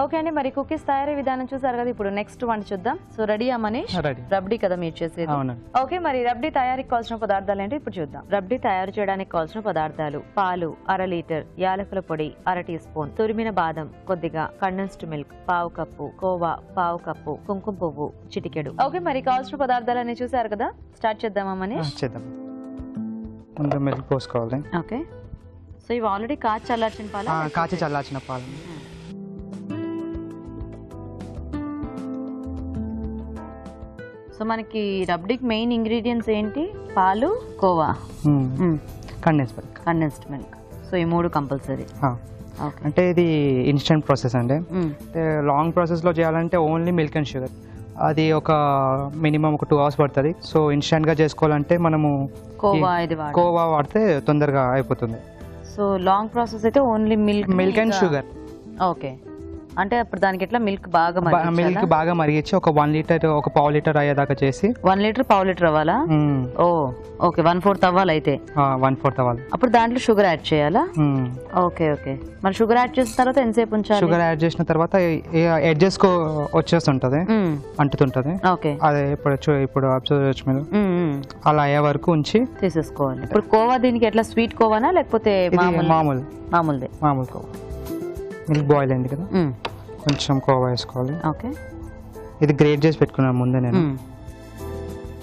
Okay అండి, మరి cookies తయారీ విధానం చూసారు కదా. ఇప్పుడు నెక్స్ట్ వంట చూద్దాం. సో రెడీయా మనీష్? రబ్డీ కదా మీరు చేసేది? ఓకే, మరి రబ్డీ తయారీకి కావాల్సిన పదార్థాలు ఏంటో ఇప్పుడు చూద్దాం. రబ్డీ తయారు చేయడానికి కావాల్సిన పదార్థాలు: పాలు 1/2 లీటర్, యాలకుల పొడి 1/2 టీ స్పూన్, తురిమిన బాదం కొద్దిగా, condensed milk 1/2 cup, khoa 1/2 cup, కుంకుమ పువ్వు చిటికెడు. ఓకే, మరి కావాల్సిన పదార్థాలన్నీ చూసారు కదా. స్టార్ట్ చేద్దామా మనీష్? చేద్దాం. ముందు మిల్క్ పోసుకోవాలి. ఓకే, సో ఇవి ఆల్రెడీ కాచి చల్లార్చిన పాలు? కాచి చల్లార్చిన పాలు. సో మనకి రబ్డీకి మెయిన్ ఇంగ్రీడియంట్స్ ఏంటి? పాలు, కోవా, కండెన్స్డ్ మిల్క్. సో ఈ 3 కంపల్సరీ. అంటే ఇది ఇన్స్టెంట్ ప్రాసెస్ అండి. లాంగ్ ప్రాసెస్లో చేయాలంటే ఓన్లీ మిల్క్ అండ్ షుగర్. అది ఒక మినిమం ఒక 2 hours పడుతుంది. సో ఇన్స్టెంట్గా చేసుకోవాలంటే మనము కోవా వాడితే తొందరగా అయిపోతుంది. సో లాంగ్ ప్రాసెస్ అయితే only milk and sugar. Okay, అంటే అప్పుడు దానికి ఎట్లా మిల్క్ బాగా మరిగించి ఒక 1 లీటర్, ఒక 1/2 లీటర్ అయ్యేదాకా చేసి. 1 లీటర్ 1/2 లీటర్ అవ్వాలా? ఓ ఓకే, 1/4 అవ్వాలి అయితే. 1/4 అవ్వాలి. అప్పుడు దాంట్లో షుగర్ యాడ్ చేయాలా? ఓకే ఓకే, మరి షుగర్ యాడ్ చేసిన తర్వాత ఎంతసేపు ఉంచాలి? షుగర్ యాడ్ చేసిన తర్వాత ఎడ్జెస్ వచ్చేస్తుంటది, అంటుతుంటది. ఓకే, అదే ఇప్పుడు అబ్జర్వ్ చేయొచ్చు మీరు. అలా అయ్యే వరకు ఉంచి తీసేసుకోవాలి. ఇప్పుడు కోవా దీనికి ఎట్లా స్వీట్ కోవానా లేకపోతే మామూలుదే? మామూలు కోవా. మిల్క్ బాయిల్ అయింది కదా, కొంచెం కోవా వేసుకోవాలి. ఓకే, ఇది గ్రేట్ చేసి పెట్టుకున్నాను ముందే నేను.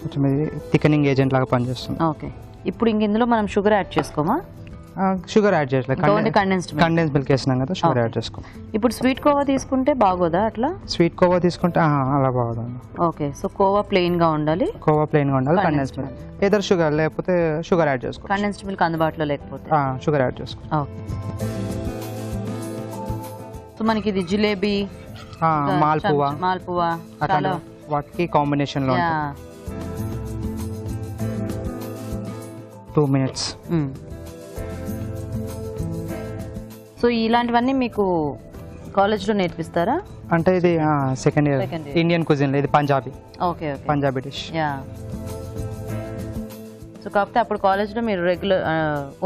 కొంచెం ఇది థికనింగ్ ఏజెంట్ లాగా పనిచేస్తుంది. ఓకే, ఇప్పుడు ఇందులో మనం షుగర్ యాడ్ చేసుకోమా? షుగర్ యాడ్ చేయట్లేదు, కండెన్స్ మిల్క్ వేసినాం కదా, షుగర్ యాడ్ చేసుకో. ఇప్పుడు స్వీట్ కోవా తీసుకుంటే బాగోదా అట్లా? స్వీట్ కోవా తీసుకుంటే అలా బాగోదు. ఓకే, సో కోవా ప్లెయిన్ గా ఉండాలి. కండెన్స్ మిల్క్ ఏదో షుగర్ లేకపోతే షుగర్ యాడ్ చేసుకో. కండెన్స్డ్ మిల్క్ అందుబాటులో లేకపోతే షుగర్ యాడ్ చేసుకో. ఓకే, సో మనకి ఇది జిలేబీ, మాల్పువా చాలా వాటికి కాంబినేషన్ లో 2 minutes. సో ఇలాంటివన్నీ మీకు కాలేజ్ లో నేర్పిస్తారా? అంటే ఇది సెకండ్ ఇయర్ ఇండియన్ కుజిన్, ఇది Punjabi. Okay, Punjabi dish. So కాకపోతే అప్పుడు కాలేజ్ లో మీరు regular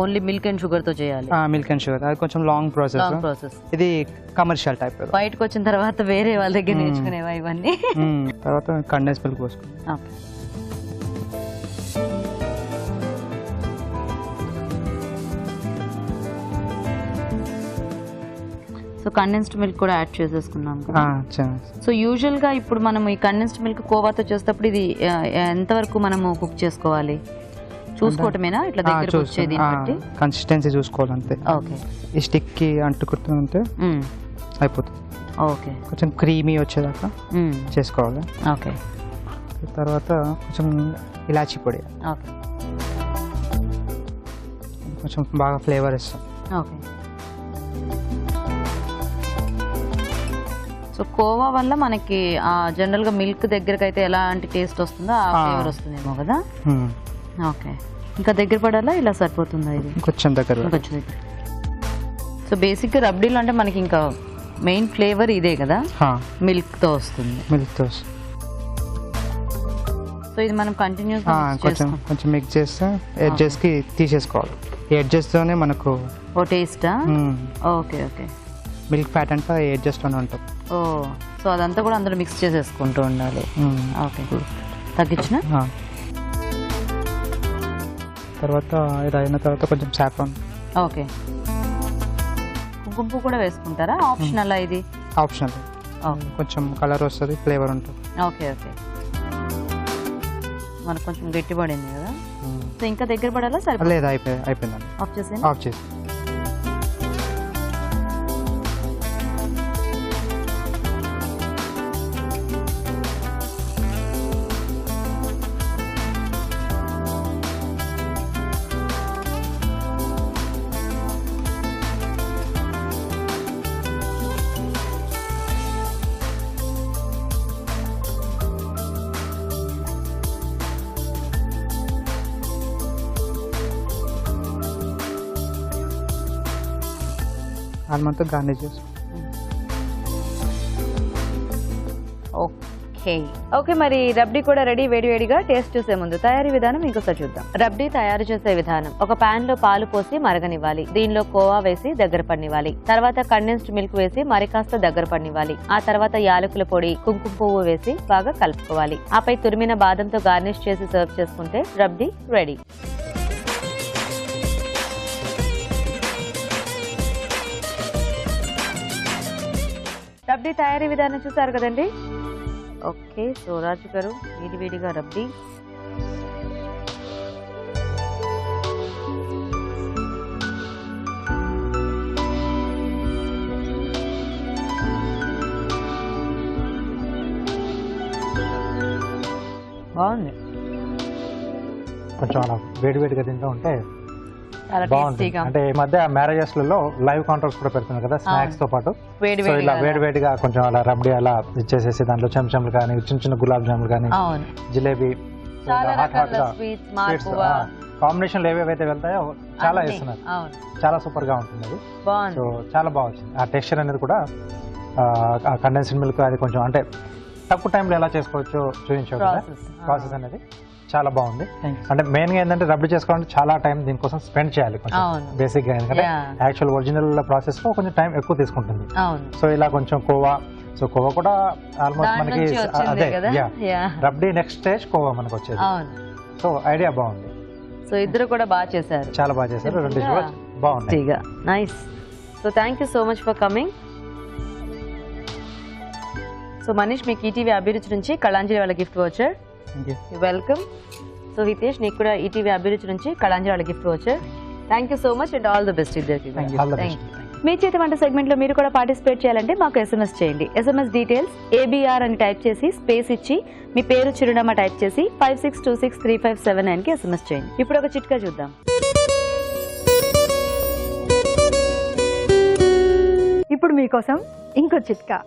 only milk and sugar తో చేయాలి. మిల్క్ అండ్ షుగర్ అది కొంచెం లాంగ్ ప్రాసెస్. ఇది కమర్షియల్ టైప్. బయటకు వచ్చిన తర్వాత వేరే వాళ్ళ దగ్గర నేర్చుకునేవా ఇవన్నీ? తర్వాత కండెన్స్ మిల్క్ పోసుకోండి. ఓకే, సో కండెన్స్డ్ మిల్క్ కూడా యాడ్ చేసేసుకున్నాం కదా. సో యూజువల్ గా ఇప్పుడు మనం ఈ కండెన్స్డ్ మిల్క్ కోవాతో చేసేటప్పుడు ఇది ఎంతవరకు మనము కుక్ చేసుకోవాలి? చూసుకోవటమేనా ఇట్లా దగ్గర వచ్చేది? కన్సిస్టెన్సీ చూసుకోవాలంతే. ఓకే, ఈ స్టిక్ కి అంటుకుంటుంటే అయిపోతుంది. ఓకే, కొంచెం క్రీమీ వచ్చేదాకా చేసుకోవాలి. ఓకే, తర్వాత కొంచెం ఇలాచీ పొడి. ఓకే, కొంచెం బాగా ఫ్లేవర్ ఇస్తాం. ఓకే, సో కోవా వల్ల మనకి జనరల్ గా మిల్క్ దగ్గరకు అయితే ఎలాంటి టేస్ట్ వస్తుందో ఆ ఫ్లేవర్ వస్తుందేమో కదా. ఓకే, ఇంకా దగ్గర పడాలా ఇలా సరిపోతుందా? ఇది కొంచెం దగ్గర. సో బేసిక్ గా రబ్డీలు అంటే మనకి ఇంకా మెయిన్ ఫ్లేవర్ ఇదే కదా, మిల్క్ తో వస్తుంది. సో ఇది మనం కంటిన్యూస్ కొంచెం మిక్స్ చేస్తే ఎడ్జెస్ కి తీసేసుకోవాలి. ఎడ్జెస్ తోనే మనకు ఓ టేస్టా? ఓకే ఓకే, మిల్క్ ఫ్యాట్ అంటే ఎడ్జెస్ లోనే ఉంటుంది. ఓ, సో అదంతా కూడా అందులో మిక్స్ చేసేసుకుంటూ ఉండాలి. ఓకే, తగ్గించిన తర్వాత ఇది అయిన తర్వాత కొంచెం సాఫ్రాన్. ఓకే, కుంకుమ పువ్వు కూడా వేసుకుంటారా? ఆప్షనల్ ఇది? ఆప్షనల్. కొంచెం కలర్ వస్తుంది, ఫ్లేవర్ ఉంటుంది. ఓకే ఓకే, మనకు కొంచెం గట్టి పడింది కదా. సో ఇంకా దగ్గర పడాలా? సరే, లేదు అయిపోయిందండి. ఆఫ్ చేసి ఆల్మండ్తో గార్నిష్ చేసుకో. ఓకే, ఓకే ఓకే మరి రబ్డీ కూడా రెడీ, వేడివేడిగా. టేస్ట్ చూసే ముందు తయారీ విధానం ఇంకోసారి చూద్దాం. రబ్డీ తయారు చేసే విధానం: ఒక పాన్ లో పాలు పోసి మరగనివ్వాలి, దీనిలో కోవా వేసి దగ్గర పడినివ్వాలి, తర్వాత కండెన్స్డ్ మిల్క్ వేసి మరి కాస్త దగ్గర పడినివ్వాలి, ఆ తర్వాత యాలకుల పొడి, కుంకుమ పువ్వు వేసి బాగా కలుపుకోవాలి. ఆపై తురిమిన బాదంతో గార్నిష్ చేసి సర్వ్ చేసుకుంటే రబ్డీ రెడీ. రబ్డీ తయారీ విధానం చూసారు కదండి. ఓకే, సో రాజు గారు వేడివేడిగా రబ్డీ. బాగుంది, కొంచెం అలా వేడివేడిగా తింటూ ఉంటే చాలా బాగుంటుంది. టేస్టీగా. అంటే ఈ మధ్య మ్యారేజెస్ లలో లైవ్ కౌంటర్స్ కూడా పెడుతున్నారు కదా స్నాక్స్ తో పాటు. సో ఇలా వేడివేడిగా కొంచెం అలా రబ్డీ అలా ఇచ్చేసేసి దాంట్లో చెంచంలు కానీ చిన్న చిన్న గులాబ్ జాములు కానీ అవును, జిలేబీ చాలా హాట్ హాట్ రకాల గా స్వీట్స్, స్వీట్స్ మాల్పువా, కాంబినేషన్లు ఏవేవైతే వెళ్తాయో చాలా అన్నీ. వేస్తున్నారు. అవును, చాలా సూపర్ గా ఉంటుంది అది. బాగుంది. సో చాలా బాగా వచ్చింది ఆ టెక్స్చర్ అనేది కూడా. ఆ కండెన్స్డ్ మిల్క్ అది కొంచెం అంటే తక్కువ టైంలో ఎలా చేసుకోవచ్చు చూపించావు కదా ప్రాసెస్ అనేది చాలా బాగుంది. అంటే మెయిన్ గా ఏంటంటే రబ్డీ చేసుకోవాలంటే చాలా టైం దీనికోసం స్పెండ్ చేయాలి కొంచెం బేసిక్ గా, ఎందుకంటే యాక్చువల్ ఒరిజినల్ ప్రాసెస్ లో కొంచెం టైం ఎక్కువ తీసుకుంటుంది. సో ఇలా కొంచెం కోవా, సో కోవా కూడా ఆల్మోస్ట్ మనకి అదే రబ్డీ నెక్స్ట్ స్టేజ్ కోవా మనకు వచ్చేది. సో ఐడియా బాగుంది. సో ఇద్దరు కూడా బాగా చేశారు, చాలా బాగా చేశారు, రెండు కూడా బాగుంది. Nice. So thank you so much for coming. So Manish, మీకు ఈటీవీ అభిరుచి నుంచి కళాంజలి వాళ్ళ గిఫ్ట్ వచ్చారు. వెల్కమ్. సో హితేష్, నీకు కూడా ఈటీవీ అభిరుచి నుంచి కళాంజలి వాళ్ళ గిఫ్ట్ వచ్చారు. Thank you so much and all the best ఇద్దరికి. మీ చేతి వంట సెగ్మెంట్ లో మీరు కూడా పార్టిసిపేట్ చేయాలంటే మాకు SMS చేయండి. SMS డీటెయిల్స్ ABR అని టైప్ చేసి స్పేస్ ఇచ్చి మీ పేరు, చిరునామా టైప్ చేసి 56263579 కి SMS చేయండి. ఇప్పుడు ఒక చిట్కా చూద్దాం. ఇప్పుడు మీకోసం ఇంకో చిట్కా.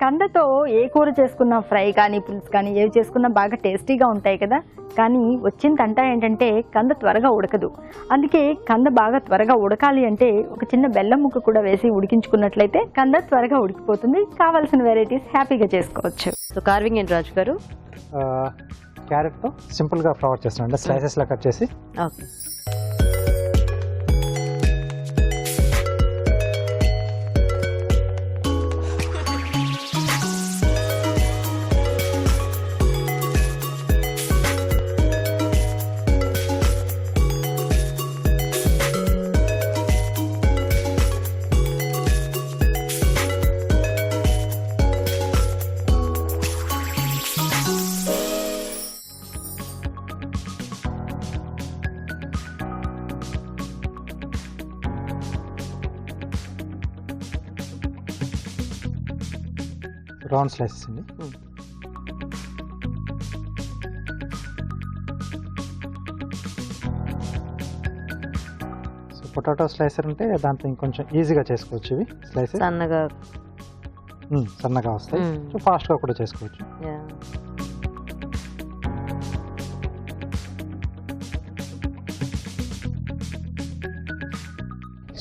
కందతో ఏ కూర చేసుకున్నా, ఫ్రై కానీ పులుసు కానీ ఏవి చేసుకున్నా బాగా టేస్టీగా ఉంటాయి కదా. కానీ వచ్చిన తంట ఏంటంటే కంద త్వరగా ఉడకదు. అందుకే కంద బాగా త్వరగా ఉడకాలి అంటే ఒక చిన్న బెల్లం ముక్క కూడా వేసి ఉడికించుకున్నట్లయితే కంద త్వరగా ఉడికిపోతుంది. కావాల్సిన వెరైటీస్ హ్యాపీగా చేసుకోవచ్చు. సో కార్వింగ్ ఏంటి రాజు గారు? క్యారెట్ తో సింపుల్ గా ఫ్లవర్ చేస్తున్నాం అంటే స్లైసెస్ లా కట్ చేసి. ఓకే, రౌండ్ స్లైసెస్ అండి. సో పొటాటో స్లైసర్ అంటే దాంట్లో ఇంకొంచెం ఈజీగా చేసుకోవచ్చు. ఇవి స్లైసెస్ సన్నగా వస్తాయి, సో ఫాస్ట్గా కూడా చేసుకోవచ్చు.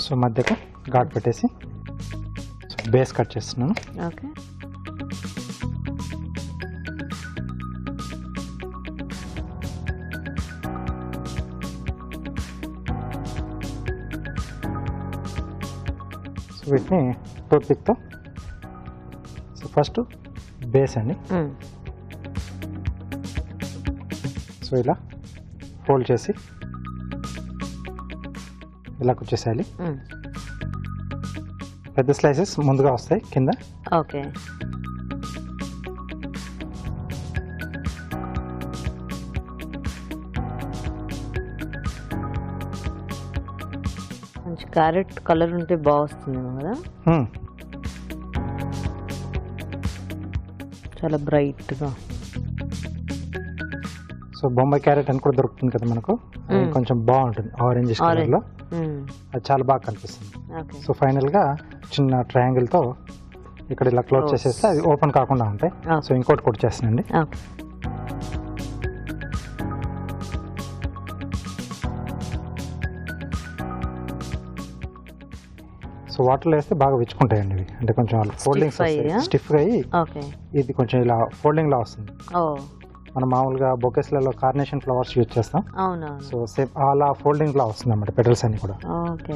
సో మధ్యకు ఘాట్ పెట్టేసి బేస్ కట్ చేస్తున్నాను. ఓకే, సో వీటిని టూత్ పిక్తో సో ఫస్ట్ బేస్ అండి. సో ఇలా ఫోల్డ్ చేసి ఇలా కుచ్చేసేయాలి. పెద్ద స్లైసెస్ ముందుగా వస్తాయి కింద. ఓకే, మంచి క్యారెట్ కలర్ ఉంటే బాగా వస్తుందేమో కదా. చాలా బ్రైట్గా. సో బొంబాయి క్యారెట్ అని కూడా దొరుకుతుంది కదా మనకు, కొంచెం బాగుంటుంది ఆరెంజ్ కలర్ లో, అది చాలా బాగా కనిపిస్తుంది. సో ఫైనల్ గా చిన్న ట్రయాంగిల్ తో ఇక్కడ ఇలా క్లోజ్ చేసేస్తే అది ఓపెన్ కాకుండా ఉంటాయి. సో ఇంకోటి కూడా చేస్తానండి. సో వాటర్లో వేస్తే బాగా విచ్చుకుంటాయండి ఇవి, అంటే కొంచెం ఫోల్డింగ్స్ స్టిఫ్గా అయ్యి ఓకే ఇది కొంచెం ఇలా ఫోల్డింగ్ లా వస్తుంది. ఓ మనం మామూలుగా బొకేస్లలో కార్నేషన్ ఫ్లవర్స్ యూజ్ చేస్తాం. అవునా సో సేమ్ అలా ఫోల్డింగ్ లా వస్తుంది అన్నమాట పెటల్స్ అన్ని కూడా. ఓకే